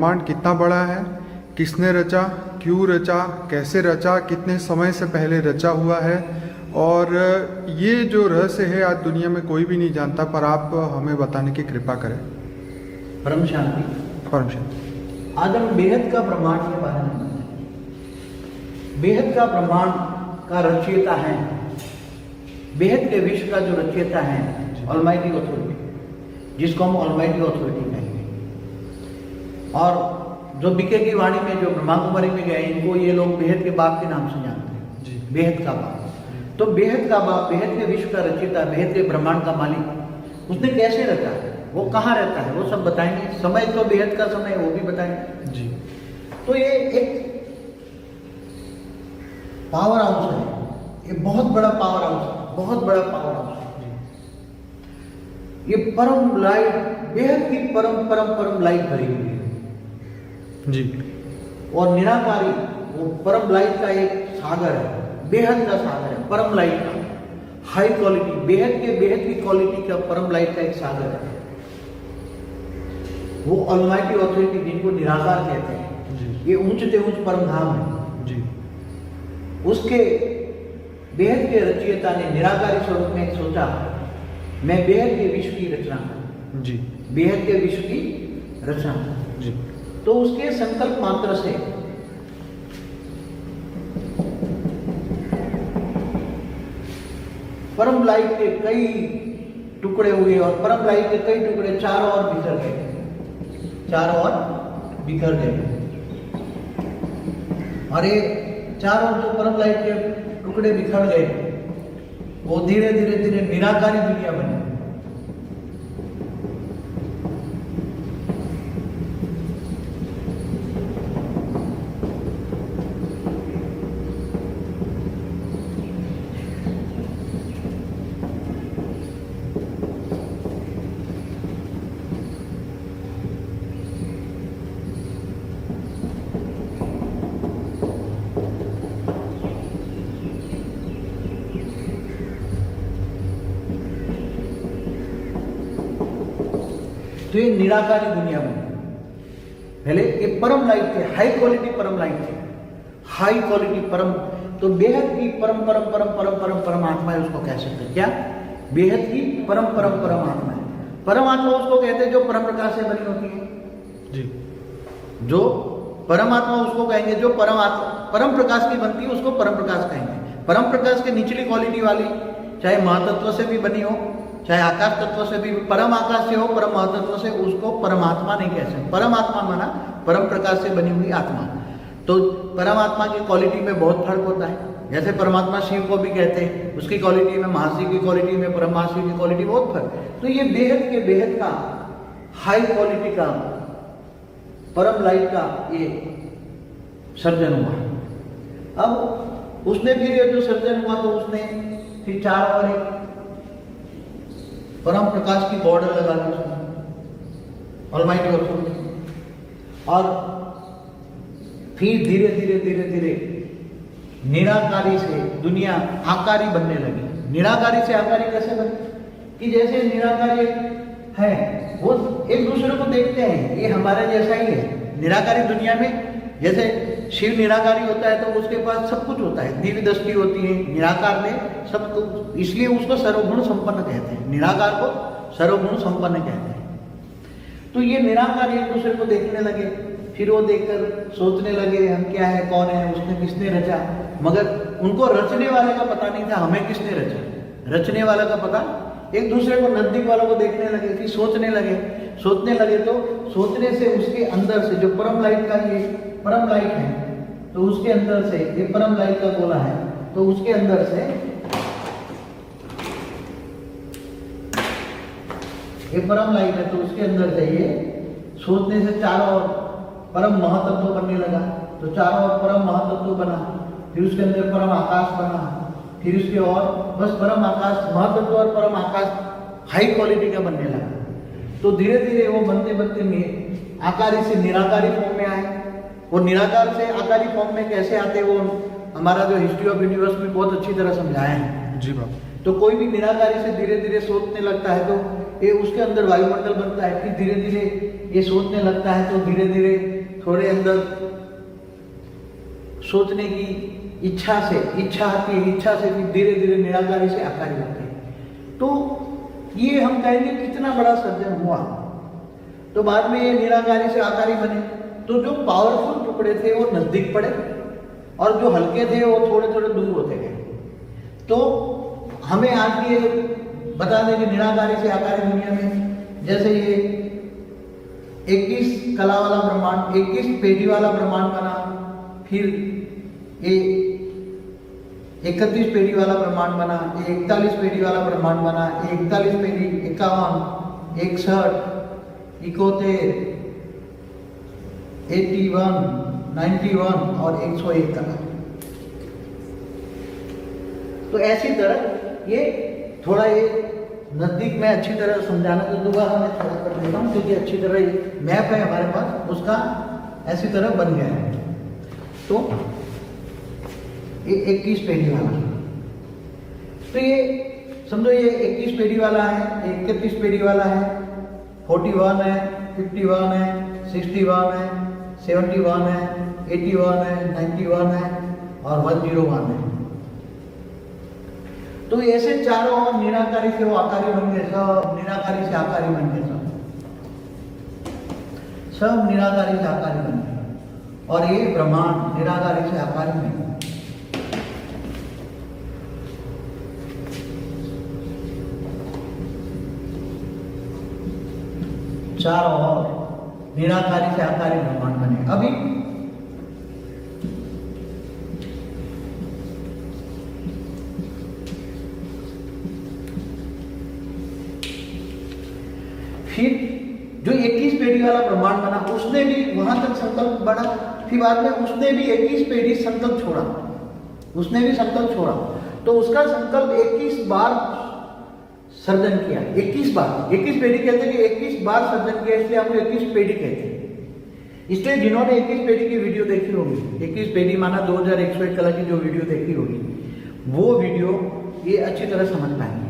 ब्रह्मांड कितना बड़ा है, किसने रचा, क्यों रचा, कैसे रचा, कितने समय से पहले रचा हुआ है, और ये जो रहस्य है आज दुनिया में कोई भी नहीं जानता, पर आप हमें बताने की कृपा करें। परम शांति। परम शांति। आज हम बेहद का ब्रह्मांड के बारे में बताएं। बेहद का ब्रह्मांड का रचयिता है, बेहद के विश्व का जो रचयिता है ऑलमाइटी अथॉरिटी, जिसको हम ऑलमाइटी अथॉरिटी कहेंगे। और जो बीके की वाणी में जो ब्रह्मा कुमारी में गए, इनको ये लोग बेहद के बाप के नाम से जानते हैं जी। बेहद का बाप। तो बेहद का बाप, बेहद के विश्व का रचयिता, बेहद के ब्रह्मांड का मालिक, उसने कैसे रचा है, वो कहाँ रहता है, वो सब बताएंगे। समय तो बेहद का समय है, वो भी बताएंगे जी। तो ये एक पावर हाउस है, ये बहुत बड़ा पावर हाउस है, बहुत बड़ा पावर हाउस है। ये परम लाइट, बेहद की परम परम परम लाइट भरी हुई है जी। और निराकारी वो परम लाइट का एक सागर है, बेहद का सागर है, परम लाइट का हाई क्वालिटी, बेहद की क्वालिटी का परम लाइट का एक सागर है। वो ऑलमाइटी अथॉरिटी, जिनको निराकार कहते हैं जी। ये ऊंचते ऊंच परम धाम है जी। उसके बेहद के रचयिता ने निराकारी स्वरूप में सोचा, मैं बेहद के विश्व की रचना करूं, जी। बेहद के विश्व की रचना करूं। जी। तो उसके संकल्प मात्र से परम लाइट के कई टुकड़े हुए और परम लाइट के कई टुकड़े चारों ओर बिखर गए, चारों ओर बिखर गए। और ये चारों जो परम लाइट के टुकड़े बिखर गए, वो धीरे धीरे धीरे निराकारी दुनिया बनी। तो ये निराकारी दुनिया बनी। पहले ये परम लाइट थे, हाई क्वालिटी परम लाइट थे, हाई क्वालिटी परम, तो बेहद की परम परम परम परम परम परम आत्मा है, उसको कह सकते हैं क्या? बेहद की परम परम परम आत्मा है। परम आत्मा उसको कहते हैं जो परम प्रकाश से बनी होती है जी। जो परमात्मा उसको कहेंगे जो परम प्रकाश की बनती है, उसको परम प्रकाश कहेंगे। परम प्रकाश के निचली क्वालिटी वाली, चाहे महातत्व से भी बनी हो, चाहे आकाश तत्व से भी, परम आकाश से हो, परम महातत्व से, उसको परमात्मा नहीं कह सकते। परमात्मा माना परम प्रकाश से बनी हुई आत्मा। तो परमात्मा की क्वालिटी में बहुत फर्क होता है। जैसे परमात्मा शिव को भी कहते हैं, उसकी क्वालिटी में, महाशिव की क्वालिटी में, परम महाशिव की क्वालिटी बहुत फर्क। तो ये बेहद के बेहद का हाई क्वालिटी का परम लाइट का ये सर्जन हुआ। अब उसने फिर ये जो सर्जन हुआ, तो उसने फिर चार और एक परम प्रकाश की बॉर्डर लगा दी उसने, ऑलमाइटी अथॉरिटी। और फिर धीरे धीरे धीरे धीरे निराकारी से दुनिया आकारी बनने लगी। निराकारी से आकारी कैसे बनी? कि जैसे निराकारी है, वो एक दूसरे को देखते हैं, ये हमारे जैसा ही है। निराकारी दुनिया में जैसे शिव निराकारी होता है, तो उसके पास सब कुछ होता है, दिव्य दृष्टि होती है, निराकार में सब कुछ, इसलिए उसको सर्वगुण संपन्न कहते हैं। निराकार को सर्वगुण संपन्न कहते हैं। तो ये निराकार एक दूसरे को देखने लगे, फिर वो देखकर सोचने लगे, हम क्या है, कौन है, उसने किसने रचा। मगर उनको रचने वाले का पता नहीं था, हमें किसने रचा, रचने वाले का पता। एक दूसरे को, नजदीक वालों को देखने लगे, फिर सोचने लगे। तो सोचने से उसके अंदर से जो परम लाइट का ये परम लाइट है, तो उसके अंदर से ये परम लाइट का गोला है, तो उसके अंदर से ये परम लाइट है, तो उसके अंदर से ये सोचने से चारों ओर परम महातत्व बनने लगा। तो चारों ओर परम महातत्व बना, फिर उसके अंदर परम आकाश बना, फिर उसके और बस परम आकाश, महातत्व और परम आकाश हाई क्वालिटी का बनने लगा। तो धीरे धीरे वो बनते बनते आकारी से निराकारी फॉर्म में आए। वो निराकार से आकारी फॉर्म में कैसे आते, वो हमारा जो हिस्ट्री ऑफ यूनिवर्स में बहुत अच्छी तरह समझाया है जी बाबा। तो कोई भी निराकारी से धीरे धीरे सोचने लगता है, तो ये उसके अंदर वायुमंडल बनता है, फिर धीरे धीरे ये सोचने लगता है तो धीरे धीरे थोड़े अंदर सोचने की इच्छा आती है, इच्छा से फिर धीरे धीरे निराकारी से आकारी बनते हैं। तो ये हम कहेंगे कितना बड़ा सर्जन हुआ। तो बाद में ये निराकारी से आकारी बने। तो जो पावरफुल टुकड़े थे वो नजदीक पड़े और जो हल्के थे वो थोड़े थोड़े दूर होते गए। तो हमें आज ये बता दें कि निराकारी से आकारी दुनिया में जैसे ये 21 कला वाला ब्रह्मांड, 21 पेढ़ी वाला ब्रह्मांड बना, फिर ये 31 पेढ़ी वाला ब्रह्मांड बना, ये 41 पेढ़ी वाला ब्रह्मांड बना, 41 पेढ़ी, 51, 61, 71, 81, 91 और 101 कला। तो ऐसी तरह ये थोड़ा ये नजदीक में अच्छी तरह समझाना, तो दोबारा मैं थोड़ा कर देता हूँ क्योंकि अच्छी तरह ये मैप है हमारे पास, उसका ऐसी तरह बन गया है। तो ये 21 पेढ़ी वाला, तो ये समझो ये 21 पेढ़ी वाला है, 31 पेढ़ी वाला है, 41 है, 51 है, 61 है, 71 है, 81 है, 91 है और 101 है। तो ऐसे चारों और निराकारी से वो आकारी बन गए, सब निराकारी से आकारी बन गए, सब निराकारी से आकारी बन गए और ये ब्रह्मांड निराकारी से आकारी बन गए। चारों और निराकारी से आकारी ब्रह्मांड बने। अभी फिर जो 21 पेढ़ी वाला ब्रह्मांड बना उसने भी वहां तक संकल्प बढ़ा, फिर बाद में उसने भी 21 पेढ़ी संकल्प छोड़ा, उसने भी संकल्प छोड़ा। तो उसका संकल्प 21 बार सर्जन किया, 21 बार, 21 पेढ़ी कहते हैं कि 21 बार सर्जन किया, इसलिए आपको 21 पेढ़ी कहते हैं। इसलिए जिन्होंने 21 पेढ़ी की वीडियो देखी होगी, 21 पेढ़ी माना 2101 कला की जो वीडियो देखी होगी, वो वीडियो ये अच्छी तरह समझ पाएंगे।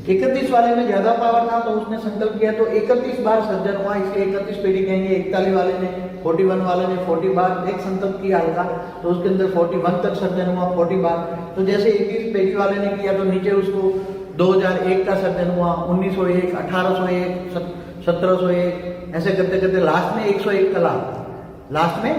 31 वाले में ज्यादा पावर था तो उसने संकल्प किया तो 31 बार सर्जन हुआ, इसलिए 31 पेढ़ी कहेंगे। 41 वाले ने, 41 वाले ने 40 बार एक संकल्प किया हल्का, तो उसके अंदर 41 तक सर्जन हुआ 40 बार। तो जैसे 21 पेढ़ी वाले ने किया तो नीचे उसको 2001 का सर्जन हुआ, 1901, 1801, 1701, ऐसे करते करते लास्ट में 101 कला, लास्ट में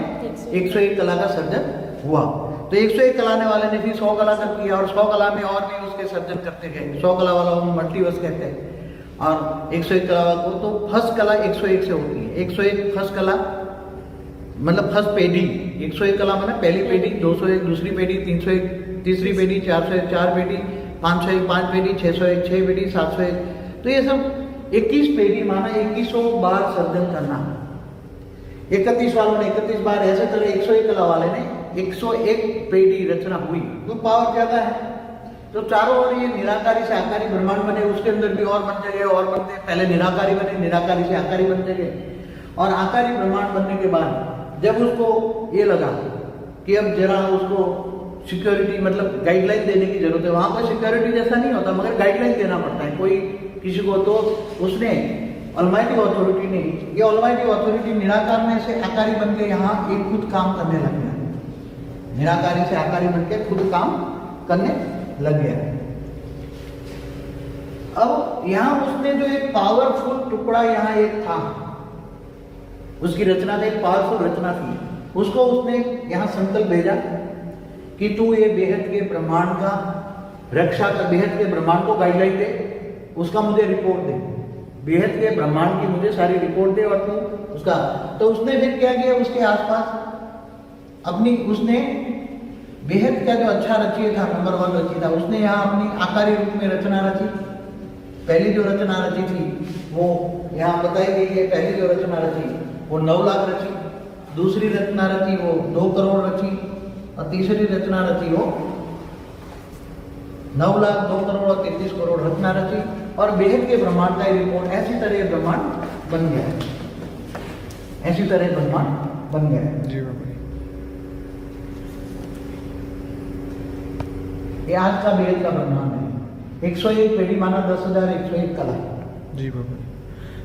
101 कला का सर्जन हुआ। तो 101 कलाने वाले ने फिर 100 कला तक किया और 100 कला में और भी उसके सर्जन करते गए। 100 कला वाला हम मल्टीवर्स कहते हैं और 101 कला वाला को तो फर्स्ट कला 101 से होती है। 101 फर्स्ट कला मतलब फर्स्ट पेढ़ी, 101 कला माने पहली पेढ़ी, 201 दूसरी पेढ़ी, 301 तीसरी पेढ़ी, 401 चार पेढ़ी, 501 पांच पेढ़ी, 601 छह पेढ़ी, 701। तो ये सब 21 पेढ़ी माना 2100 बार सर्जन करना। 31 वालों ने 31 बार, ऐसे तरह 101 कला वाले ने 101 पेढ़ी रचना हुई, तो पावर ज्यादा है। तो चारों ओर ये निराकारी से आकारी ब्रह्मांड बने, उसके अंदर भी और बन जगह और बनते, पहले निराकारी बने, निराकारी से आकारी बन जगह और आकारी ब्रह्मांड बनने के बाद जब उसको ये लगा कि अब जरा उसको सिक्योरिटी मतलब गाइडलाइन देने की जरूरत है। वहां पर सिक्योरिटी जैसा नहीं होता मगर गाइडलाइन देना पड़ता है कोई किसी को, तो उसने ऑलमाइटी अथॉरिटी ने, ये ऑलमाइटी अथॉरिटी निराकार में से आकारी बन के यहाँ एक खुद काम करने लग गया, निराकारी से आकारी बन के खुद काम करने लग गया। अब यहाँ उसने जो एक पावरफुल टुकड़ा यहाँ एक था, उसकी रचना थी, एक पावरफुल रचना थी, उसको उसने यहाँ संकल्प भेजा कि तू ये बेहद के ब्रह्मांड का रक्षा कर, बेहद के ब्रह्मांड को गाइडलाइन दे, उसका मुझे रिपोर्ट दे, बेहद के ब्रह्मांड की मुझे सारी रिपोर्ट दे और तू उसका। तो उसने फिर क्या किया, उसके आसपास अपनी उसने बेहद का जो अच्छा रचयिता था, नंबर 1 रचयिता, उसने यहाँ अपनी आकारी रूप में रचना रची। पहली जो रचना रची थी वो यहाँ बताई गई है, पहली जो रचना रची वो 9 लाख रची, दूसरी रचना रची वो 2 करोड़ रची और तीसरी रचना रची वो 9 लाख 2 करोड़ और 33 करोड़ रचना रची और बेहद के ब्रह्मांड का रिपोर्ट। ऐसी तरह ब्रह्मांड बन गया, ऐसी तरह ब्रह्मांड बन गया जी बाबा। ये आज का बेहद का ब्रह्मांड है। 101 पेढ़ी माना 10,101 कला। जी बाबा।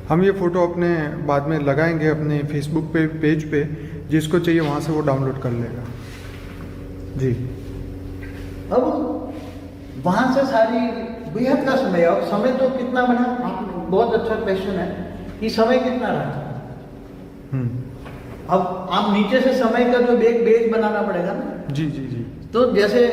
हम ये फ़ोटो अपने बाद में लगाएंगे अपने फेसबुक पे पेज पे, जिसको चाहिए वहाँ से वो डाउनलोड कर लेगा। जी। अब वहाँ से सारी बेहद का समय, और समय तो कितना बना, आप बहुत अच्छा क्वेश्चन है कि समय कितना रहा। अब आप नीचे से समय का जो बेस बनाना पड़ेगा ना। जी जी जी। तो जैसे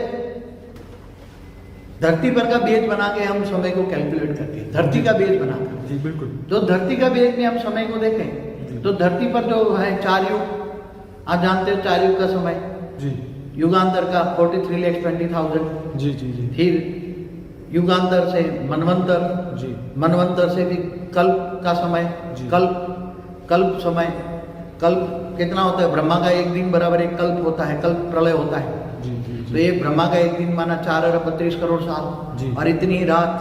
धरती पर का बेस बना के हम समय को कैलकुलेट करते हैं, धरती का बेस बनाकर। जी बिल्कुल। तो धरती का बेस में हम समय को देखें तो धरती पर जो है 4 युग, आप जानते हो 4 युग का समय। जी। युगांतर का 43,20,000। जी जी जी। फिर युगांतर से मनवंतर, जी। मनवंतर से भी कल्प का समय, जी। कल्प समय, कल्प कितना होता है, ब्रह्मा का एक दिन बराबर एक कल्प होता है, कल्प प्रलय होता है। जी जी तो जी। ये ब्रह्मा का एक दिन माना 4 अरब 32 करोड़ साल, जी। और इतनी ही रात,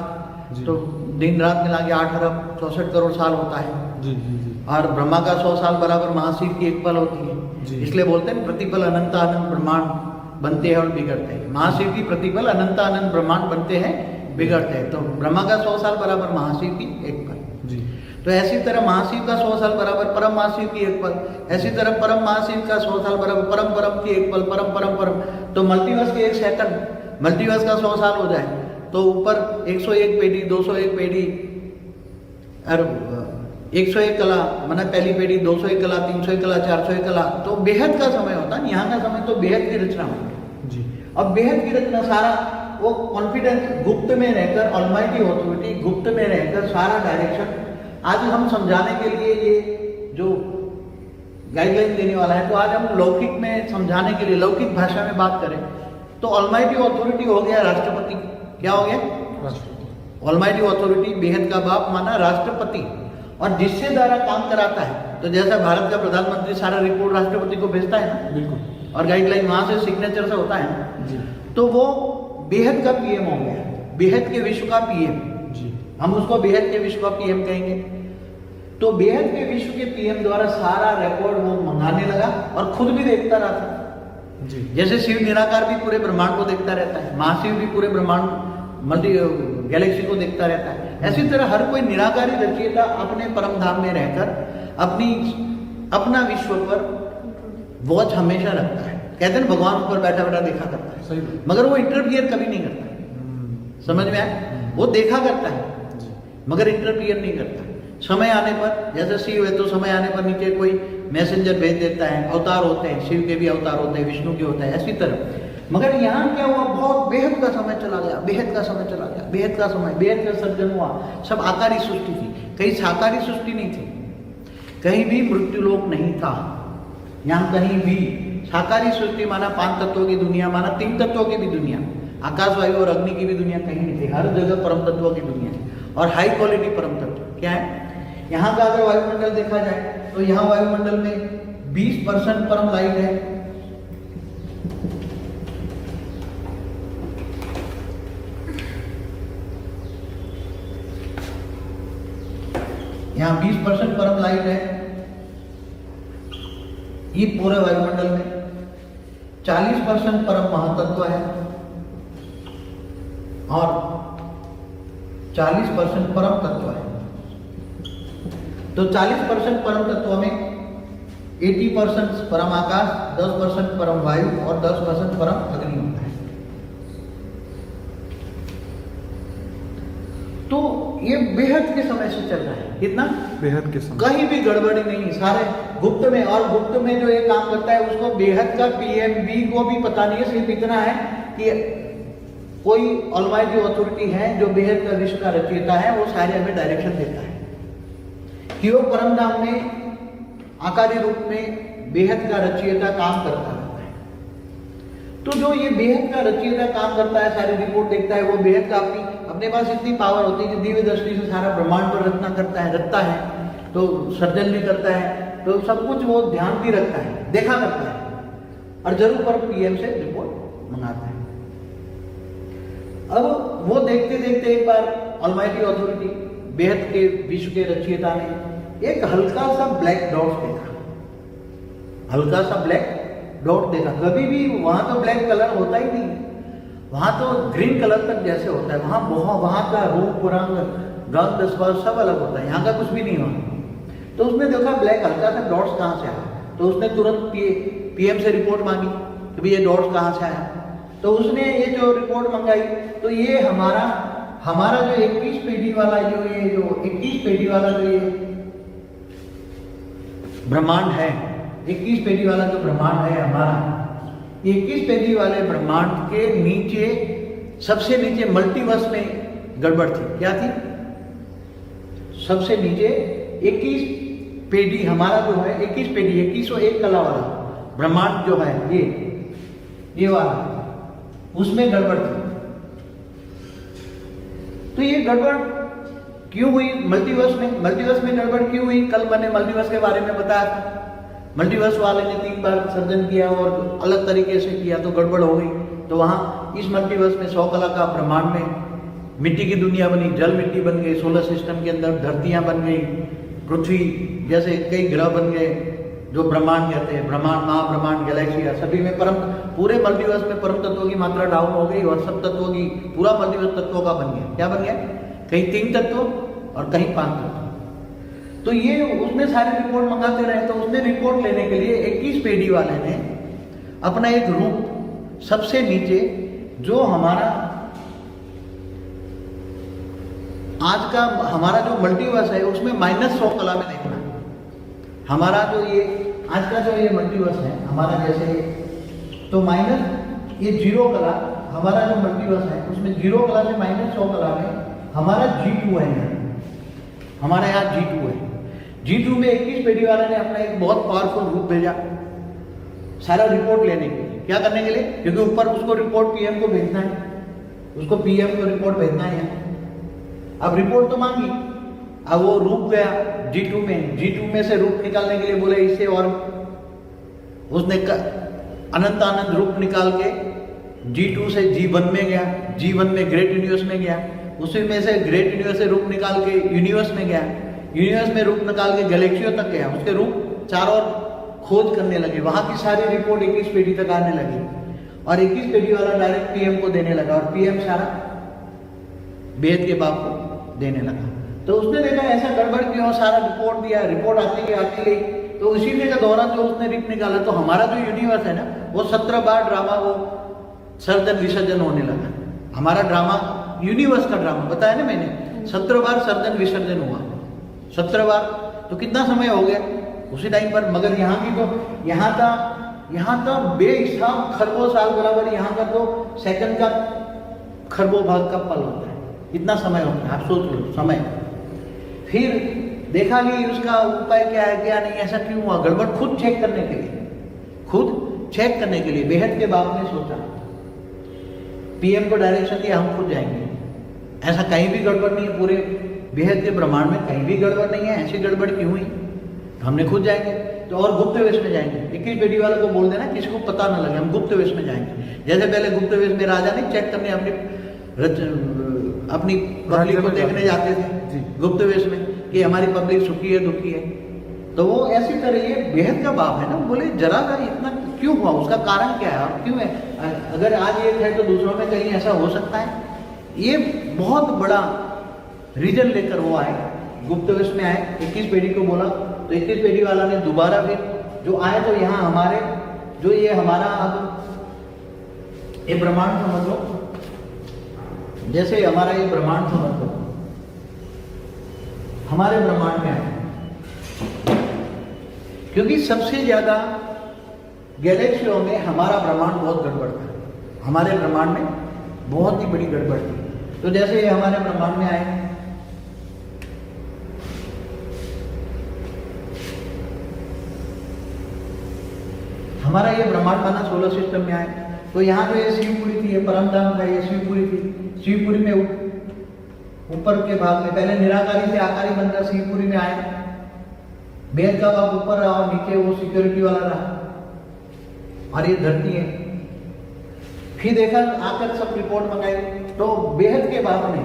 जी। तो दिन रात मिला के 8 अरब 64 करोड़ साल होता है। जी जी जी। और ब्रह्मा का 100 साल बराबर महाशिव की एक पल होती है। जी। इसलिए बोलते हैं प्रतिपल अनंत अनंत ब्रह्मांड बनते हैं और बिगड़ते हैं। महाशिव की प्रतिपल अनंत अनंत ब्रह्मांड बनते हैं, बिगड़ते हैं। तो ब्रह्मा का 100 साल बराबर महाशिव की एक पल। जी। तो ऐसी तरह महाशिव का 100 साल बराबर परम महाशिव की एक पल, ऐसी तरह परम महाशिव का 100 साल बराबर परम परम की एक पल, परम परम परम। तो मल्टीवर्स के 1 सेकंड, मल्टीवर्स का 100 साल हो जाए तो ऊपर 101 पेढ़ी, 201 पेढ़ी, और 101 कला माना पहली पेढ़ी, 201 कला, 301 कला, 401 कला। तो बेहद का समय होता है। यहाँ का समय तो बेहद की रचना होती है। जी। अब बेहद की रचना सारा वो कॉन्फिडेंस गुप्त में रहकर, ऑलमाइटी ऑथोरिटी गुप्त में रहकर सारा डायरेक्शन आज हम समझाने के लिए ये जो गाइडलाइन देने वाला है। तो आज हम लौकिक में समझाने के लिए लौकिक भाषा में बात करें तो ऑलमाइटी ऑथोरिटी हो गया राष्ट्रपति। क्या हो गया? राष्ट्रपति। ऑलमाइटी ऑथोरिटी बेहद का बाप माना राष्ट्रपति, और जिससे द्वारा काम कराता है। तो जैसा भारत का प्रधानमंत्री सारा रिपोर्ट राष्ट्रपति को भेजता है ना, बिल्कुल, और गाइडलाइन वहां से सिग्नेचर से होता है ना जी। तो वो बेहद का पीएम हो गया, बेहद के विश्व का पीएम। जी। हम उसको बेहद के विश्व का पीएम कहेंगे। तो बेहद के विश्व के पीएम द्वारा सारा रिकॉर्ड वो मंगाने लगा और खुद भी देखता रहता। जी। जैसे शिव निराकार भी पूरे ब्रह्मांड को देखता रहता है, महाशिव भी पूरे ब्रह्मांड मल्टी गैलेक्सी को देखता रहता है। ऐसी तरह हर कोई निराकारी रचयिता अपने परम धाम में रहकर अपना विश्व पर वॉच हमेशा रखता है। कहते हैं भगवान ऊपर बैठा बैठा देखा करता है, सही। मगर वो इंटरफियर कभी नहीं करता। समझ में आया? वो देखा करता है मगर इंटरफियर नहीं करता। समय आने पर, जैसे शिव है तो समय आने पर नीचे कोई मैसेंजर भेज देता है, अवतार होते हैं, शिव के भी अवतार होते हैं, विष्णु के होते हैं, ऐसी तरह। मगर यहाँ क्या हुआ, बहुत बेहद का समय चला गया, बेहद का समय चला गया, बेहद का समय, बेहद का सर्जन हुआ। सब आकारी सृष्टि थी, कहीं साकारी सृष्टि नहीं थी, कहीं भी मृत्यु लोक नहीं था। यहाँ कहीं भी साकारी सृष्टि माना 5 तत्वों की दुनिया, माना 3 तत्वों की भी दुनिया, आकाश वायु और अग्नि की भी दुनिया कहीं नहीं थी। हर जगह परम तत्वों की दुनिया थी, और हाई क्वालिटी परम तत्व। क्या है यहाँ का? अगर वायुमंडल देखा जाए तो यहाँ वायुमंडल में 20% परम लाइट है, यहाँ 20% परम लाइट है। ये पूरे वायुमंडल में 40% परम महातत्व है और 40% परम तत्व है। तो 40% परम तत्व में 80% परम आकाश, 10% परम वायु और 10% परम अग्नि होता है। तो ये बेहद के समय से चल रहा है। कितना? बेहद के समय, कहीं भी गड़बड़ी नहीं, सारे गुप्त में। और गुप्त में जो ये काम करता है उसको बेहद का पीएमबी को भी पता नहीं है। सिर्फ इतना है कि कोई ऑलमाइटी अथॉरिटी है जो बेहद का विश्व का रचयिता है, वो सारे हमें डायरेक्शन देता है कि वो परम धाम में आकारी रूप में बेहद का रचयिता काम करता रहता है। तो जो ये बेहद का रचयिता काम करता है, सारी रिपोर्ट देखता है, वो बेहद का अपने पास इतनी पावर होती है कि दिव्य दृष्टि से सारा ब्रह्मांड पर रचना करता है, रचता है, तो सर्जन भी करता है, तो सब कुछ वो ध्यान भी रखता है, देखा करता है, और जरूर पर पीएम से रिपोर्ट मंगाता है। अब वो देखते देखते एक बार ऑलमाइटी अथॉरिटी, बेहद के विश्व के रचयिता ने एक हल्का सा ब्लैक डॉट देखा, हल्का सा ब्लैक डॉट देखा। कभी भी वहां तो ब्लैक कलर होता ही नहीं, वहां तो ग्रीन कलर तक जैसे होता है। वहां का रूप रंग रंग स्पर्श सब अलग होता है, यहाँ का कुछ भी नहीं हुआ। तो उसने देखा ब्लैक हल्का सा डॉट्स कहाँ से आया, तो उसने तुरंत पीएम से रिपोर्ट मांगी कि भाई ये डॉट्स कहाँ से आया। तो उसने ये जो रिपोर्ट मंगाई, तो ये हमारा जो 21 पेडी वाला जो 21 पेडी वाला जो ये ब्रह्मांड है, 21 पेडी वाला जो ब्रह्मांड है हमारा, 21 पेडी वाले ब्रह्मांड के नीचे, सबसे नीचे मल्टीवर्स में गड़बड़ थी। क्या थी? सबसे नीचे 21 पेडी हमारा जो है, 21 पेडी 2101 कला वाला ब्रह्मांड जो है ये वाला, उसमें गड़बड़ थी। तो ये गड़बड़ क्यों हुई मल्टीवर्स में गड़बड़ क्यों हुई? कल मैंने मल्टीवर्स के बारे में बताया था। मल्टीवर्स वाले ने 3 बार सर्जन किया और अलग तरीके से किया तो गड़बड़ हो गई। तो वहां इस मल्टीवर्स में 100 कला का ब्रह्मांड में मिट्टी की दुनिया बनी, जल मिट्टी बन गई, सोलर सिस्टम के अंदर धरतियां बन गई, पृथ्वी जैसे कई ग्रह बन गए, जो ब्रह्मांड कहते हैं, ब्रह्मांड, महाब्रह्मांड, गैलेक्सिया, सभी में पूरे मल्टीवर्स में परम तत्वों की मात्रा डाउन हो गई और सब तत्वों की, पूरा मल्टीवर्स तत्वों का बन गया। क्या बन गया? कहीं 3 तत्व और कहीं 5 तत्व। तो ये उसने सारी रिपोर्ट मंगाते रहे। तो उसने रिपोर्ट लेने के लिए 21 पेडी वाले ने अपना एक रूप सबसे नीचे, जो हमारा आज का हमारा जो मल्टीवर्स है उसमें -100 कला में देखना। हमारा जो ये आज का जो ये मल्टीवर्स है हमारा, जैसे तो माइनस ये 0 कला, हमारा जो मल्टीवर्स है उसमें 0 कला से -100 कला में हमारा G2 है। हमारा यहाँ G2 है। G2 में 21 पेडी वाले ने अपना एक बहुत पावरफुल रूप भेजा सारा रिपोर्ट लेने के लिए। क्या करने के लिए? क्योंकि ऊपर उसको रिपोर्ट पीएम को भेजना है, उसको पीएम को रिपोर्ट भेजना है। अब रिपोर्ट तो मांगी, अब वो रूप गया G2 में से रूप निकालने के लिए बोले इससे, और उसने अनंत रूप निकाल के G2 से G1 में गया, G1 में ग्रेट यूनिवर्स में गया, उसी में से ग्रेट यूनिवर्स से रूप निकाल के यूनिवर्स में गया, यूनिवर्स में रूप निकाल के गैलेक्सियों तक गया, उसके रूप चारों ओर खोज करने लगे। वहां की सारी रिपोर्ट 21 पेडी तक आने लगी और 21 पेडी वाला डायरेक्ट पीएम को देने लगा और पीएम सारा बेहद के बाप को देने लगा। तो उसने देखा ऐसा गड़बड़ क्यों, सारा रिपोर्ट दिया, रिपोर्ट आती गई। तो इसी के दौरान जो उसने रिप निकाला, तो हमारा जो यूनिवर्स है ना, वो 17 बार ड्रामा वो सर्जन विसर्जन होने लगा। हमारा ड्रामा, यूनिवर्स का ड्रामा बताया ना मैंने, 17 बार सर्जन विसर्जन हुआ, 17 बार। तो कितना समय हो गया उसी टाइम पर। मगर यहाँ की तो यहाँ का बेहिसाब खरबों साल बराबर यहाँ का तो सेकंड का खरबों भाग का पल होता है, इतना समय होता है। आप सोच लो समय। फिर देखा कि उसका उपाय क्या है क्या नहीं, ऐसा क्यों हुआ गड़बड़, खुद चेक करने के लिए बेहद के बाप ने सोचा, पीएम को डायरेक्शन दिया हम खुद जाएंगे, ऐसा कहीं भी गड़बड़ नहीं है, पूरे बेहद के ब्रह्मांड में कहीं भी गड़बड़ नहीं है, ऐसी गड़बड़ क्यों हुई, हमने खुद जाएंगे। तो और गुप्त वेश में जाएंगे। 21 पेडी वाले को बोल देना किसी को पता ना लगे, हम गुप्त वेश में जाएंगे। जैसे पहले गुप्त वेश में राजा नहीं चेक करने अपनी पब्लिक को देखने जाते थे गुप्त वेश में कि हमारी पब्लिक सुखी है दुखी है। तो वो ऐसी तरह ये बेहद का बाप है ना, बोले जरा सा इतना क्यों हुआ, उसका कारण क्या है और क्यों है। अगर आज एक है तो दूसरों में कहीं ऐसा हो सकता है। ये बहुत बड़ा रीजन लेकर वो आए, गुप्त वेश में आए, 21 पेडी को बोला। तो 21 पेडी वाला ने दोबारा फिर जो आए तो यहाँ हमारे जो ये हमारा अब ये ब्रह्मांड समझ लो, जैसे हमारा ये ब्रह्मांड समझ लो, हमारे ब्रह्मांड में आए, क्योंकि सबसे ज्यादा गैलेक्सियों में हमारा ब्रह्मांड बहुत गड़बड़ था, हमारे ब्रह्मांड में बहुत ही बड़ी गड़बड़ थी। तो जैसे ये हमारे ब्रह्मांड में आए, हमारा ये ब्रह्मांड बना, सोलर सिस्टम में आए। तो यहाँ पे ये शिवपुरी थी, ये परम धाम था, ये शिवपुरी थी। शिवपुरी में ऊपर के भाग में पहले निराकारी से आकारी बनकर शिवपुरी में आए। बेहद का बाप ऊपर रहा और नीचे वो सिक्योरिटी वाला रहा और ये धरती है। फिर देखा आकर सब रिपोर्ट मंगाई तो बेहद के बाप ने,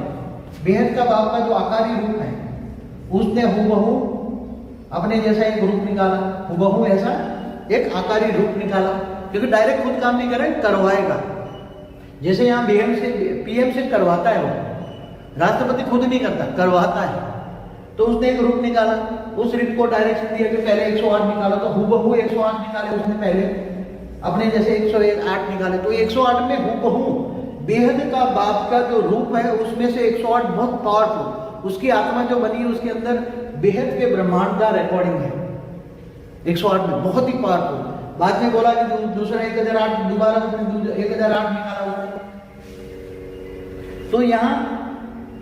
बेहद का बाप का जो आकारी रूप है उसने हुबहू अपने जैसा एक रूप निकाला, हुबहू ऐसा एक आकारी रूप निकाला, क्योंकि डायरेक्ट खुद काम नहीं करे, करवाएगा। जैसे यहाँ पीएम से करवाता है वो, राष्ट्रपति खुद नहीं करता, करवाता है। तो उसने एक रूप निकाला, उस रूप को डायरेक्शन दिया कि पहले 108 निकाला, तो हूबहू 108 निकाले उसने पहले, अपने जैसे 108 निकाले। तो 108 में हूबहू बेहद का बाप का जो रूप है उसमें से 108 बहुत पावरफुल, उसकी आत्मा जो बनी है उसके अंदर बेहद के ब्रह्मांड का रिकॉर्डिंग है 108 में, बहुत ही पावरफुल। बाद में बोला कि दूसरा 1008 दोबारा 1008 निकाला उसने। तो यहाँ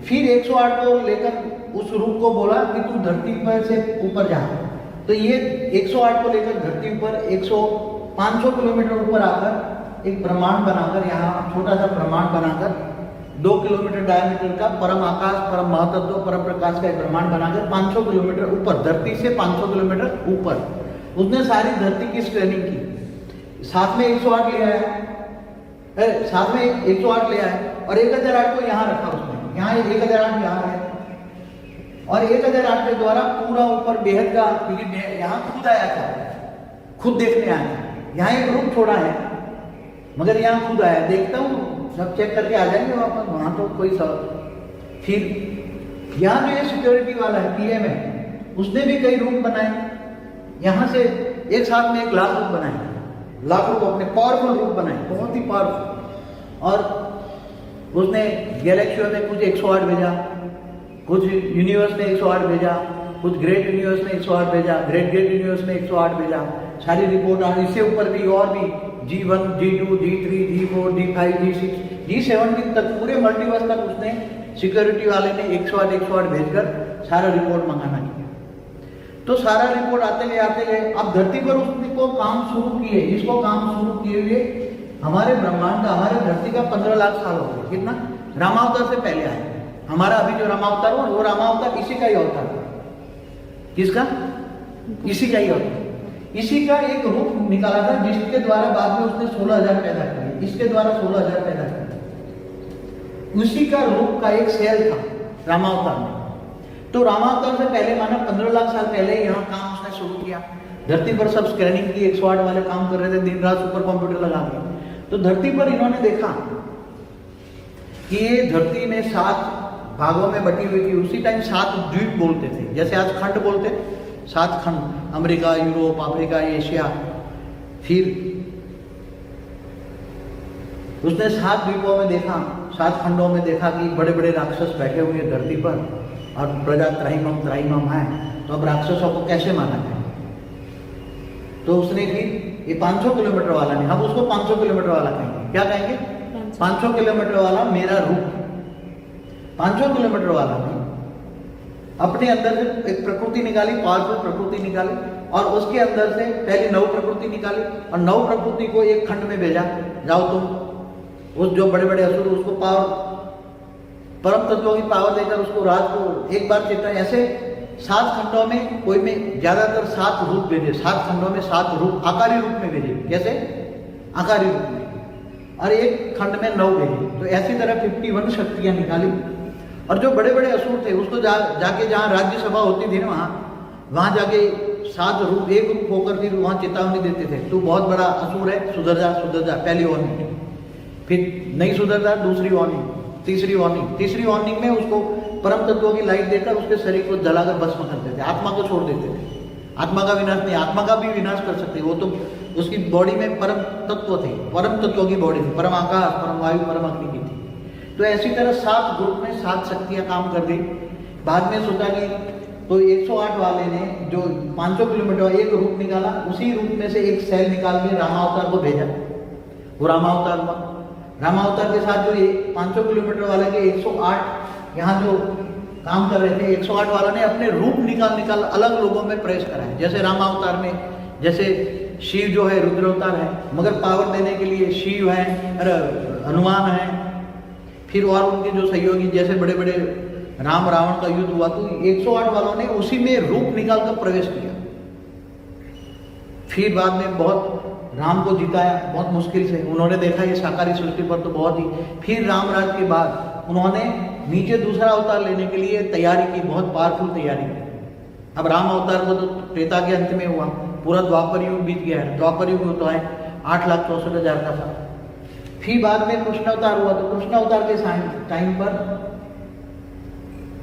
फिर 108 को लेकर उस रूप को बोला कि तू धरती पर से ऊपर जा। तो ये 108 को लेकर धरती पर 500 किलोमीटर ऊपर आकर एक ब्रह्मांड बनाकर, यहाँ छोटा सा ब्रह्मांड बनाकर 2 किलोमीटर डायमीटर का परम आकाश, परम महातत्व, परम प्रकाश का एक ब्रह्मांड बनाकर 500 किलोमीटर ऊपर, धरती से 500 किलोमीटर ऊपर उसने सारी धरती की स्कैनिंग की। साथ में 108 ले आया, साथ में 108 ले आया और 1008 को यहाँ रखा उसने, यहाँ 1008 यहाँ है और 1008 के द्वारा पूरा ऊपर बेहद का, क्योंकि यहाँ खुद आया था, खुद देखने आया, यहाँ एक रूप छोड़ा है मगर यहाँ खुद आया। देखता हूँ सब चेक करके आ जाएंगे वापस, वहाँ तो कोई सब। फिर यहाँ जो ये सिक्योरिटी वाला है पीएम है, उसने भी कई रूप बनाए, यहाँ से एक साथ में 1 लाख रूप बनाए, लाख रूप अपने पावरफुल रूप बनाए, बहुत ही पावरफुल। और उसने गैलेक्सियों में कुछ 108 भेजा, कुछ यूनिवर्स में 108 भेजा, कुछ ग्रेट यूनिवर्स में 108 भेजा, ग्रेट यूनिवर्स में 108 भेजा, सारी रिपोर्ट आ रही। इससे ऊपर भी और भी G1, G2, G3, G4, G5, G6, G17 तक पूरे मल्टीवर्स तक उसने सिक्योरिटी वाले ने 108 भेजकर सारा रिपोर्ट मंगाना किया। तो सारा रिपोर्ट आते गए, अब धरती पर उसको काम शुरू किए, इसको काम शुरू किए हुए हमारे ब्रह्मांड का, हमारे धरती का 15 लाख साल हो गए। कितना? रामावतार से पहले आए। हमारा अभी जो रामावतार हुआ वो रामावतार इसी का ही अवतार था। किसका? इसी का ही अवतार। इसी का एक रूप निकाला था जिसके द्वारा बाद में उसने 16,000 पैदा किए, इसके द्वारा 16,000 पैदा किए। उसी का रूप का एक सेल था रामावतार में। तो रामावतार से पहले माना 15 लाख साल पहले यहाँ काम उसने शुरू किया। धरती पर सब स्कैनिंग की, 108 वाले काम कर रहे थे दिन रात, सुपर कंप्यूटर लगा के। तो धरती पर इन्होंने देखा कि ये धरती में 7 भागों में बटी हुई थी। उसी टाइम 7 द्वीप बोलते थे, जैसे आज खंड बोलते, 7 खंड, अमेरिका, यूरोप, अफ्रीका, एशिया। फिर उसने 7 द्वीपों में देखा, 7 खंडों में देखा कि बड़े बड़े राक्षस बैठे हुए हैं धरती पर और प्रजा त्राहिमम है। तो अब राक्षसों को कैसे माना जाए? तो उसने फिर ये 500 किलोमीटर वाला नहीं, हम उसको 500 किलोमीटर वाला कहेंगे। क्या कहेंगे? 500 किलोमीटर वाला मेरा रूप। 500 किलोमीटर वाला नहीं, अपने अंदर से एक प्रकृति निकाली, पावरफुल प्रकृति निकाली और उसके अंदर से पहले 9 प्रकृति निकाली और 9 प्रकृति को एक खंड में भेजा, जाओ तुम उस जो बड़े बड़े असुर उसको पावर, परम तत्वों की पावर देकर उसको रात को एक बार चेतना। ऐसे 7 खंडों में कोई में ज्यादातर 7 रूप भेजे, 7 खंडों में 7 रूप आकारी रूप में भेजे। कैसे? आकारी रूप में। और एक खंड में 9 भेजे। तो ऐसी तरह 51 शक्तियां निकाली और जो बड़े बड़े असुर थे उसको जाके जहाँ राज्यसभा होती थी ना, वहाँ जाके 7 रूप, एक रूप होकर फिर वहाँ चेतावनी देते थे, तू बहुत बड़ा असुर है, सुधर जा, पहली वार्निंग। फिर नहीं सुधरता, दूसरी वार्निंग, तीसरी वार्निंग। तीसरी वार्निंग में उसको परम तत्वों की लाइट देकर उसके शरीर को जलाकर भस्म कर देते, आत्मा को छोड़ देते थे। आत्मा का विनाश नहीं, आत्मा का भी विनाश कर सकते, वो तो उसकी बॉडी में परम तत्व थे, परम तत्वों की बॉडी थी, परम आकाश, परम वायु, परम अग्नि की थी। तो ऐसी तरह 7 ग्रुप में 7 शक्तियां काम कर दी। बाद में सोचा कि तो 108 वाले ने जो 500 किलोमीटर एक रूप निकाला, उसी रूप में से एक सेल निकाल के रामावतार को भेजा। वो रामावतार हुआ। रामावतार के साथ जो ये 500 किलोमीटर वाले के 108 यहाँ जो काम कर रहे थे, 108 वाला ने अपने रूप निकाल अलग लोगों में प्रवेश कराए। जैसे रामावतार में जैसे शिव जो है रुद्र अवतार है, मगर पावर देने के लिए शिव है, हनुमान है, फिर और उनके जो सहयोगी जैसे बड़े बड़े राम रावण का युद्ध हुआ, तो 108 वालों ने उसी में रूप निकाल कर प्रवेश किया। फिर बाद में बहुत राम को जिताया, बहुत मुश्किल से। उन्होंने देखा ये साकारी सृष्टि पर तो बहुत ही, फिर रामराज के बाद उन्होंने नीचे दूसरा अवतार लेने के लिए तैयारी की, बहुत पावरफुल तैयारी की। अब राम अवतार को तो त्रेता के अंत में हुआ, पूरा द्वापर युग बीत गया है। द्वापर युग तो है 8,64,000 का साल। फिर बाद में कृष्ण अवतार हुआ, तो कृष्ण अवतार के टाइम पर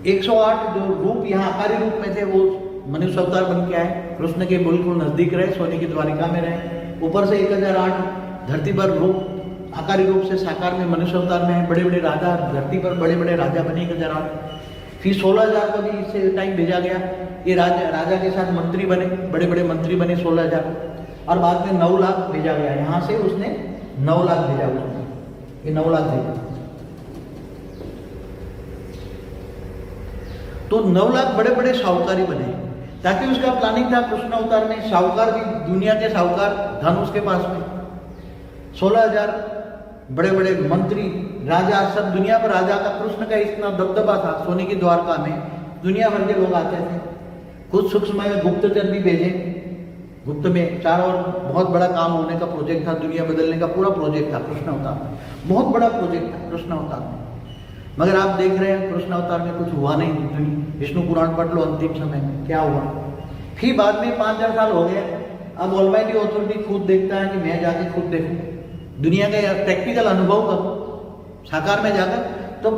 108 जो रूप यहाँ आकारी रूप में थे वो मनुष्य अवतार बन के आए, कृष्ण के बिल्कुल नजदीक रहे, सोने की द्वारिका में रहे। ऊपर से 1008 धरती पर रूप आकारी रूप से साकार में मनुष्य अवतार में है। बड़े बड़े राजा धरती पर बड़े बड़े राजा बने 1008। फिर 16000 को भी इससे टाइम भेजा गया, ये राजा के साथ मंत्री बने, बड़े बड़े मंत्री बने 16000। और बाद में 9 लाख भेजा गया, यहाँ से उसने 9 लाख भेजा, उसने ये 9 लाख भेजा। तो 9 लाख बड़े बड़े साहूकारी बने, ताकि उसका प्लानिंग था कृष्ण अवतार में साहूकार भी, दुनिया के साहूकार, धन उसके पास में 16000 बड़े बड़े मंत्री राजा, सब दुनिया पर राजा का, कृष्ण का इतना दबदबा था। सोने की द्वारका में दुनिया भर के लोग आते थे। कुछ सूक्ष्म में गुप्तचर भी भेजे, गुप्त में चारों ओर बहुत बड़ा काम होने का प्रोजेक्ट था, दुनिया बदलने का पूरा प्रोजेक्ट था कृष्ण अवतार में, बहुत बड़ा प्रोजेक्ट था कृष्ण अवतार में। मगर आप देख रहे हैं कृष्ण अवतार में कुछ हुआ नहीं। विष्णु पुराण पढ़ लो, अंतिम समय में क्या हुआ। फिर बाद में 5000 साल हो गए, अब ऑलमाइटी ऑथोरिटी खुद देखता है कि मैं जाके खुद देखूं, दुनिया का प्रैक्टिकल अनुभव करूं साकार में जाकर। तो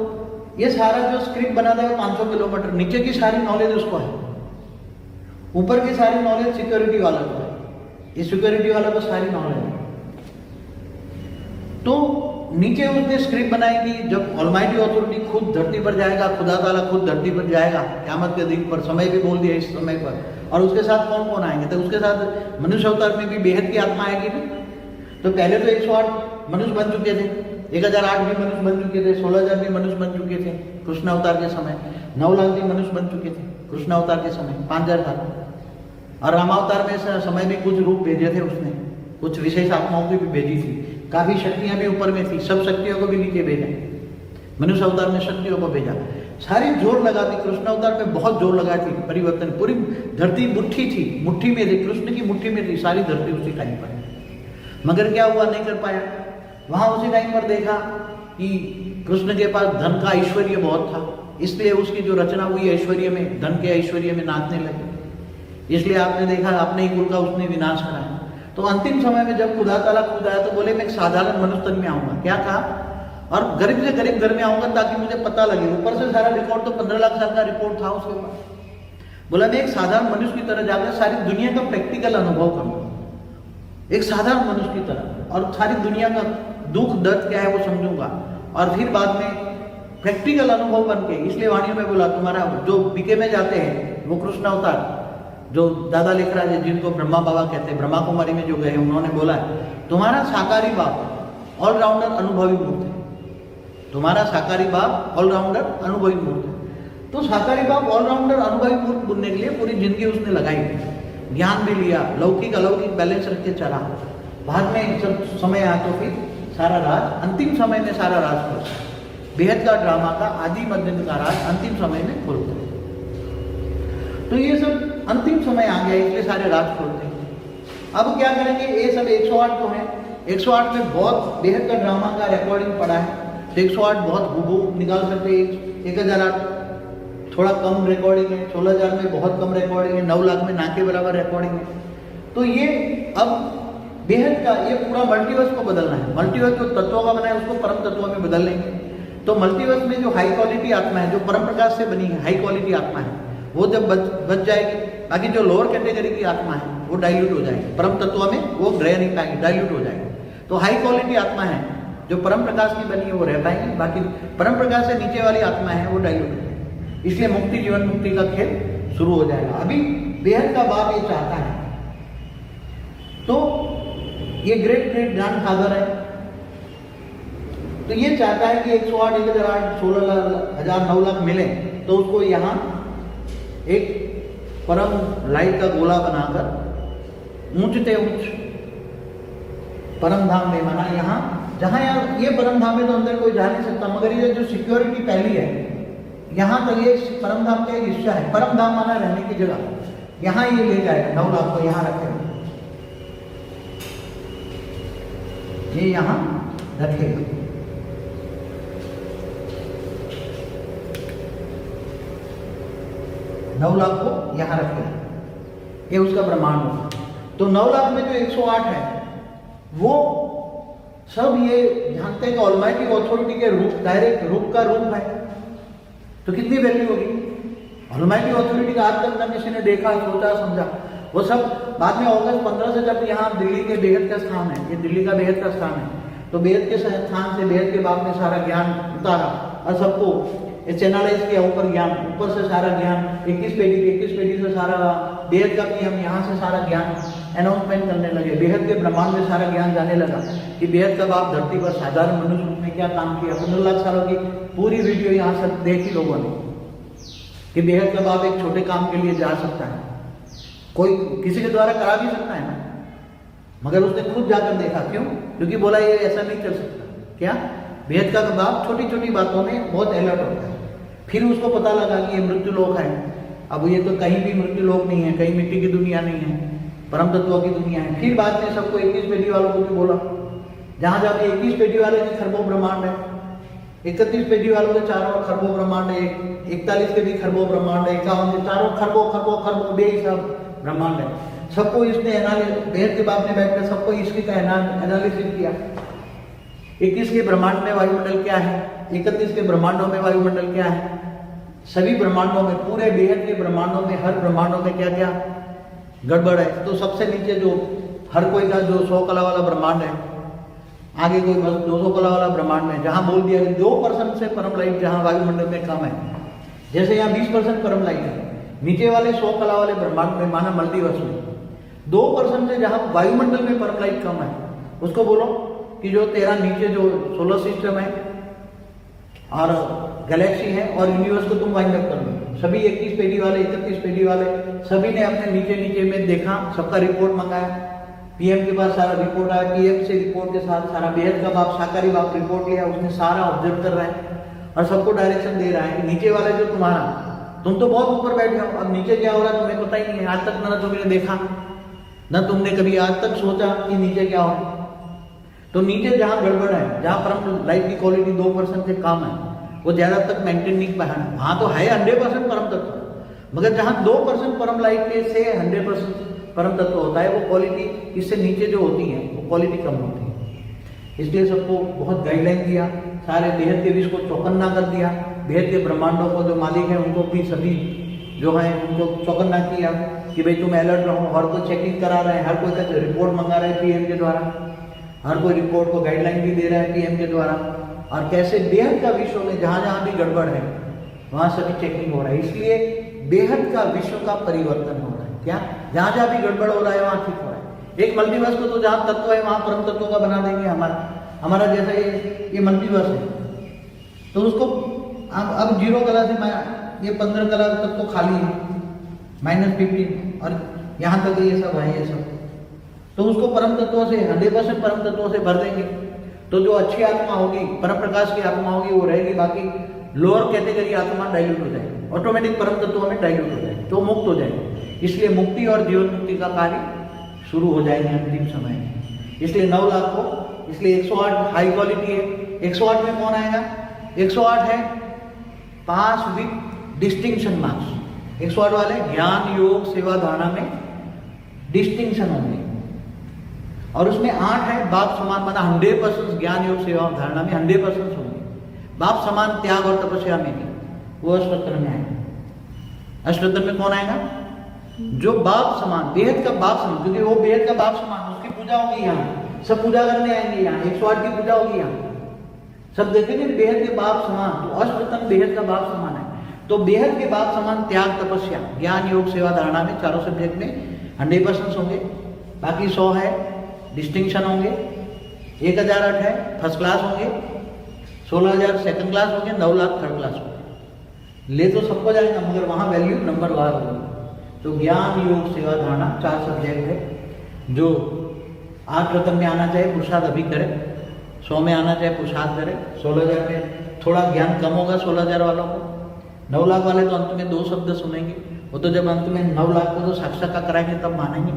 ये सारा जो स्क्रिप्ट बना था 500 किलोमीटर, नीचे की सारी नॉलेज उसको है, ऊपर की सारी नॉलेज सिक्योरिटी वाला को है, ये सिक्योरिटी वाला को सारी नॉलेज है। तो नीचे उसने स्क्रिप्ट बनाई कि जब ऑलमाइटी ऑथोरिटी खुद धरती पर जाएगा, खुदा ताला खुद धरती पर जाएगा क़यामत के दिन पर, समय भी बोल दिया इस समय पर, और उसके साथ कौन कौन आएंगे, तो उसके साथ मनुष्य अवतार में भी बेहद की आत्मा आएगी भी। तो पहले तो 108 मनुष्य बन चुके थे, 1008 भी मनुष्य बन चुके थे, 16000 भी मनुष्य बन चुके थे कृष्ण अवतार के समय, 9 लाख भी मनुष्य बन चुके थे कृष्ण अवतार के समय, 5000 साल। और रामावतार में समय भी कुछ रूप भेजे थे उसने, कुछ विशेष आत्माओं की भी भेजी थी, काफी शक्तियां भी ऊपर में थी, सब शक्तियों को भी नीचे भेजा। मनुष्य अवतार में शक्तियों को भेजा, सारी जोर लगा दी कृष्ण अवतार में, बहुत जोर लगा थी परिवर्तन। पूरी धरती मुट्ठी थी, मुट्ठी में थी, कृष्ण की मुट्ठी में थी सारी धरती उसी टाइम पर। मगर क्या हुआ, नहीं कर पाया। वहां उसी टाइम पर देखा कि कृष्ण के पास धन का ऐश्वर्य बहुत था, इसलिए उसकी जो रचना हुई ऐश्वर्य में, धन के ऐश्वर्य में नाचने लगे। इसलिए आपने देखा अपने ही कुल का उसने विनाश कराया। तो अंतिम समय में जब खुदा ताला खुद आया तो बोले मैं एक साधारण मनुष्य तन में आऊंगा, क्या कहा, और गरीब से गरीब घर में आऊंगा ताकि मुझे पता लगे। ऊपर से सारा रिकॉर्ड तो 15 लाख साल का रिकॉर्ड था उसके पास। बोला मैं एक साधारण मनुष्य की तरह जाकर सारी दुनिया का प्रैक्टिकल अनुभव करूंगा, एक साधारण मनुष्य की तरह, और सारी दुनिया का दुख दर्द क्या है वो समझूंगा, और फिर बाद में प्रैक्टिकल अनुभव बन के। इसलिए वाणियों में बोला तुम्हारा जो बीके में जाते हैं वो कृष्ण अवतार जो दादा लिख रहा है, जिनको ब्रह्मा बाबा कहते हैं, ब्रह्मा कुमारी में जो गए उन्होंने बोला तुम्हारा साकारी बाप ऑलराउंडर अनुभवी मूर्त है, तुम्हारा साकारी बाप ऑलराउंडर अनुभवी मूर्त है। तो साकारी बाप ऑलराउंडर अनुभवी मूर्त बनने के लिए पूरी जिंदगी उसने लगाई, ज्ञान भी लिया, लौकिक अलौकिक बैलेंस रख के चला। बाद में जब समय आया तो फिर सारा राज, अंतिम समय में सारा राज खोलता, बेहद का ड्रामा का आदि मध्यम का राज अंतिम समय में खोलता। तो ये सब अंतिम समय आ गया, इसलिए सारे राज खोलते हैं। अब क्या करेंगे, ये सब 108 जो है, 108 में बहुत बेहद का ड्रामा का रिकॉर्डिंग पड़ा है, तो 108 बहुत हुबहू निकाल सकते हैं। 1008 थोड़ा कम रिकॉर्डिंग है, 16000 में बहुत कम रिकॉर्डिंग है, 9 लाख में ना के बराबर रिकॉर्डिंग है। तो ये अब बेहद का ये पूरा मल्टीवर्स को बदलना है। मल्टीवर्स जो तत्वों का बना है उसको परम तत्वों में बदल लेंगे। तो मल्टीवर्स में जो हाई क्वालिटी आत्मा है, जो परम प्रकाश से बनी है, हाई क्वालिटी आत्मा है, वो जब बच जाएगी, बाकी जो लोअर कैटेगरी की आत्मा है वो डाइल्यूट हो जाएगी, परम तत्व में वो रह नहीं पाएंगे, डाइल्यूट हो जाएगी। तो हाई क्वालिटी आत्मा है जो परम प्रकाश की बनी है वो रह पाएंगे, बाकी परम प्रकाश से नीचे वाली आत्मा है वो डाइल्यूट हो जाएगी। इसलिए मुक्ति जीवन मुक्ति का खेल शुरू हो जाएगा। अभी बेहद का बाप ये चाहता है, तो ये ग्रेट ग्रेट ज्ञान फादर है, तो ये चाहता है कि 108 1008 16,000 9 लाख मिले, तो उसको यहाँ एक परम लाइट का गोला बनाकर ऊंचते ऊंच परम धाम में माना, यहाँ जहाँ यार ये परम धाम में तो अंदर कोई जा नहीं सकता, मगर ये जो सिक्योरिटी पहली है यहाँ तक ये परम धाम का एक हिस्सा है। परम धाम माना रहने की जगह, यहाँ ये ले जाएगा 9 लाख को, यहाँ रखेगा, ये यहाँ रखेगा। नौ लाख को यहाँ रखेगा, ये उसका ब्रह्मांड होगा। तो 9 लाख में जो 108 है वो सब ये जानते हैं कि ऑलमाइटी ऑथोरिटी के रूप, डायरेक्ट रूप का रूप है। तो कितनी वैल्यू होगी? ऑलमाइटी अथॉरिटी का आज तक न किसी ने देखा, सोचा, समझा। वो सब बाद में अगस्त 15 से जब यहाँ दिल्ली के बेहद का स्थान है, ये दिल्ली का बेहद का स्थान है, तो बेहद के स्थान से बेहद के बाप ने सारा ज्ञान उतारा और सबको चैनलाइज किया ऊपर ज्ञान, ऊपर से सारा ज्ञान 21 पेटी से सारा बेहद का भी हम यहाँ से सारा ज्ञान अनाउंसमेंट करने लगे। बेहद के ब्रह्मांड में सारा ज्ञान जाने लगा कि बेहद का बाप धरती पर साधारण मनुष्य रूप में क्या काम किया। 15 लाख सालों की पूरी वीडियो यहाँ से देखी लोगों ने कि बेहद का बाप एक छोटे काम के लिए जा सकता है, कोई किसी के द्वारा करा भी सकता है ना, मगर उसने खुद जाकर देखा। क्यों? क्योंकि बोला ये ऐसा नहीं चल सकता। क्या? बेहद का बाप छोटी छोटी बातों में बहुत अलर्ट होता है। फिर उसको पता लगा कि ये मृत्यु लोक है। अब ये तो कहीं भी मृत्यु लोक नहीं है, कहीं मिट्टी की दुनिया नहीं है, परम तत्वों की दुनिया है। फिर बाद में सबको 21 पेटी वालों को भी बोला, जहां जहां 21 पेटी वाले के खरबों ब्रह्मांड है, 31 पेटी वालों के चारों खरबों ब्रह्मांड है, 41 के भी खरबों ब्रह्मांड है, 51 के चारों खरबों बेहिसाब ब्रह्मांड है। सबको इसने बेहद के बाप ने बैठकर सबको इसकी का एनालिसिस किया। 21 के ब्रह्मांड में वायुमंडल क्या है, 31 के ब्रह्मांडों में वायुमंडल क्या है, सभी ब्रह्मांडों में, पूरे बेहद के ब्रह्मांडों में, हर ब्रह्मांडों में क्या क्या गड़बड़ है। तो सबसे नीचे जो हर कोई का जो 100 कला वाला ब्रह्मांड है, आगे कोई बस 200 कला वाला ब्रह्मांड में, जहां बोल दिया कि 2% से परम लाइट जहां वायुमंडल में कम है, जैसे यहाँ 20% परम लाइट है, नीचे वाले 100 कला वाले ब्रह्मांड में माना मल्टीवर्स में 2% से जहां वायुमंडल में परम लाइट कम है, उसको बोलो कि जो तेरा नीचे जो सोलर सिस्टम है और गैलेक्सी है और यूनिवर्स को तुम वाइंड अप कर लो। सभी 21 पेटी वाले, 31 पेटी वाले, सभी ने अपने नीचे में देखा, सबका रिपोर्ट मंगाया, पीएम के पास सारा रिपोर्ट आया, पीएम से रिपोर्ट के साथ सारा बेहद का बाप, साकारी बाप रिपोर्ट लिया, उसने सारा ऑब्जर्व कर रहा है और सबको डायरेक्शन दे रहा है कि नीचे वाले जो तुम्हारा, तुम तो बहुत ऊपर बैठ जाओ, अब नीचे क्या हो रहा है तुम्हें पता ही नहीं है। आज तक ना तुमने देखा, ना तुमने कभी आज तक सोचा कि नीचे क्या हो। तो नीचे जहां गड़बड़ है, जहां परम लाइट की क्वालिटी 2% से कम है, वो ज्यादा तक मेंटेन नहीं पाया। वहां तो है 100% परम तत्व, मगर जहां 2% परम लाइट के से 100% परम तत्व होता है, वो क्वालिटी इससे नीचे जो होती है वो क्वालिटी कम होती है। इसलिए सबको बहुत गाइडलाइन दिया, सारे बेहद के विश्व को चौकन्ना कर दिया, बेहद के ब्रह्मांडों को जो मालिक है उनको भी सभी जो है उनको चौकन्ना किया कि भाई तुम अलर्ट रहो। हर कोई चेकिंग करा रहे हैं, हर कोई का रिपोर्ट मंगा रहे हैं पीएम के द्वारा, हर कोई रिपोर्ट को गाइडलाइन भी दे रहा है पीएम के द्वारा। और कैसे बेहद का विश्व में जहां जहां भी गड़बड़ है वहां सभी चेकिंग हो रहा है। इसलिए बेहद का विश्व का परिवर्तन हो रहा है। क्या? जहां जहां भी गड़बड़ हो रहा है वहां ठीक हो रहा है। एक मल्टीवर्स को तो जहां तत्व है वहां परम तत्वों का बना देंगे। हमारा जैसा ये मल्टीवर्स है, तो उसको अब 0 कला से ये 15 कला तक तो खाली है, -15 और यहाँ तक ये सब है, ये सब तो उसको परम तत्वों से 100% परम तत्वों से भर देंगे। तो जो अच्छी आत्मा होगी, परम प्रकाश की आत्मा होगी, वो रहेगी, बाकी लोअर कैटेगरी आत्मा डाइल्यूट हो जाएगी, ऑटोमेटिक परम तत्वों में डाइल्यूट हो जाएगी, तो मुक्त हो जाएगी। इसलिए मुक्ति और जीवन मुक्ति का कार्य शुरू हो जाएंगे अंतिम समय में। इसलिए 9 लाख को, इसलिए 108 हाई क्वालिटी है। 108 में कौन आएगा? 108 है पास विद डिस्टिंक्शन मार्क्स। 108 वाले ज्ञान योग सेवा धारणा में डिस्टिंक्शन होंगे, और उसमें 8 है बाप समान, माना 100% ज्ञान योग सेवा धारणा में 100% होंगे। बाप समान त्याग और तपस्या में भी, वो अष्टोत्तर में आएगा। अष्टोत्तर में कौन आएगा? जो बाप समान, बेहद का बाप समान, क्योंकि वो बेहद का बाप समान, उसकी पूजा होगी यहाँ, सब पूजा करने आएंगे यहाँ, 108 की पूजा होगी यहाँ, सब देखेंगे बेहद के बाप समान। तो अष्टोत्तर बेहद का बाप समान है, तो बेहद के बाप समान त्याग तपस्या ज्ञान योग सेवा धारणा में चारों सब्जेक्ट में 100% होंगे। बाकी 100 है डिस्टिंक्शन होंगे, 1008 है फर्स्ट क्लास होंगे, 16,000 सेकंड क्लास होंगे, 9 लाख थर्ड क्लास होंगे। ले तो सबको जाएगा, मगर वहाँ वैल्यू नंबर वार होगी। तो ज्ञान योग सेवा धारणा 4 सब्जेक्ट है। जो 8 रत्न में आना चाहिए पुरुषार्थ अभी करे, 100 में आना चाहिए पुरुषार्थ करे, 16,000 में थोड़ा ज्ञान कम होगा 16,000 वालों को, 9 लाख वाले तो अंत में 2 शब्द सुनेंगे, वो तो जब अंत में 9 लाख को तो साक्षात्कार कराएंगे तब मानेंगे।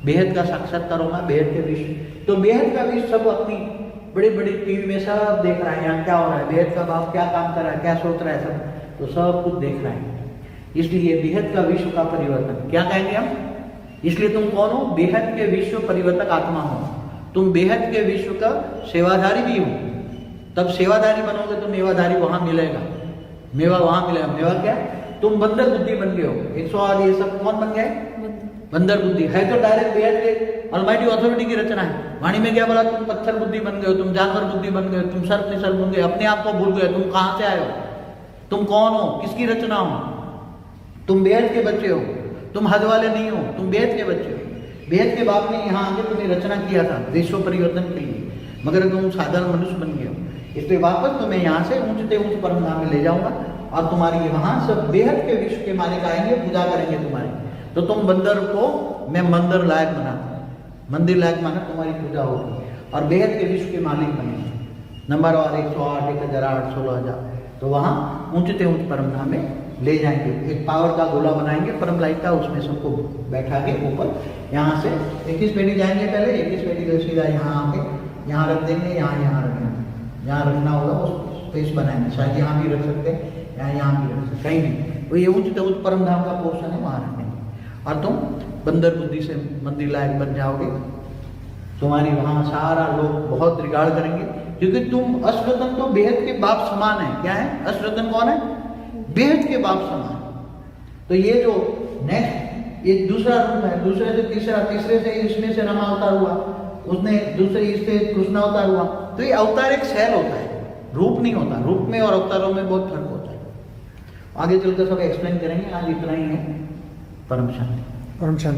बेहद का साक्षात्कार होगा, बेहद के विश्व, तो बेहद का विश्व सब अपनी बड़ी बड़ी टीवी में सब देख रहा है, यहाँ क्या हो रहा है, बेहद का बाप क्या काम कर रहा है, क्या सोच रहा है, सब तो सब कुछ देख रहा है। इसलिए बेहद का विश्व का परिवर्तन क्या कहेंगे हम? इसलिए तुम कौन हो? बेहद के विश्व परिवर्तक आत्मा हो। तुम बेहद के विश्व का सेवाधारी भी हो, तब सेवाधारी बनोगे तो मेवाधारी वहां मिलेगा। मेवा वहां मिलेगा। मेवा क्या? तुम बंदर बुद्धि बन गए हो। 108 ये सब कौन बन गए? बंदर बुद्धि है तो डायरेक्ट बेहद के ऑलमाइटी अथॉरिटी की रचना है। वाणी में क्या बोला? तुम पत्थर बुद्धि बन गए हो, तुम जानवर बुद्धि बन गए हो, तुम सर्प निसल बन गए, अपने आप को भूल गए, तुम कहां से आए हो, तुम कौन हो, किसकी रचना हो, तुम बेहद के बच्चे हो, तुम हद वाले नहीं हो, तुम बेहद के बच्चे हो। बेहद के बाप ने यहाँ आके तुम्हें रचना किया था विश्व परिवर्तन के लिए, मगर तुम साधारण मनुष्य बन गए हो। इसलिए वापस तुम्हें यहाँ से ऊंचते ऊंच परम धाम में ले जाऊंगा और तुम्हारी वहां सब बेहद के विश्व के मालिक आएंगे, पूजा करेंगे तुम्हारी। तो तुम बंदर को मैं मंदिर लायक बनाता हूँ, मंदिर लायक माना तुम्हारी पूजा होगी और बेहद के विश्व के मालिक बनेंगे। नंबर और 108, 1008, 16000। तो वहाँ ऊंचते ऊंच परम धाम में ले जाएंगे। एक पावर का गोला बनाएंगे परम लाइट का, उसमें सबको बैठा के ऊपर यहाँ से 21 पेटी जाएंगे। पहले 21 पेटी को सीधा यहाँ आके यहाँ रख देंगे, यहाँ रखना, यहाँ रखना होगा, उस स्पेस बनाएंगे। शायद यहाँ भी रख सकते हैं, यहाँ भी रख सकते, कहीं नहीं। वो ये ऊंचते ऊंच परम धाम का पोर्शन है, वहाँ रखेंगे और तुम बंदर बुद्धि से मंदिर लायक बन जाओगे। तुम्हारी वहाँ सारा लोग बहुत रिगार्ड करेंगे, क्योंकि तुम अश्वतन तो बेहद के बाप समान है। क्या है? अश्वतन कौन है? बेहद के बाप समान। तो ये जो नेक्स्ट ये दूसरा रूप है, दूसरे से तीसरा, तीसरे से इसमें से रमा अवतार हुआ, उसने दूसरे इससे कृष्ण अवतार हुआ। तो ये अवतार एक सेल होता है, रूप नहीं होता। रूप में और अवतारों में बहुत फर्क होता है। आगे चलकर सब एक्सप्लेन करेंगे। आज इतना ही है। परम शांति। परम शांति।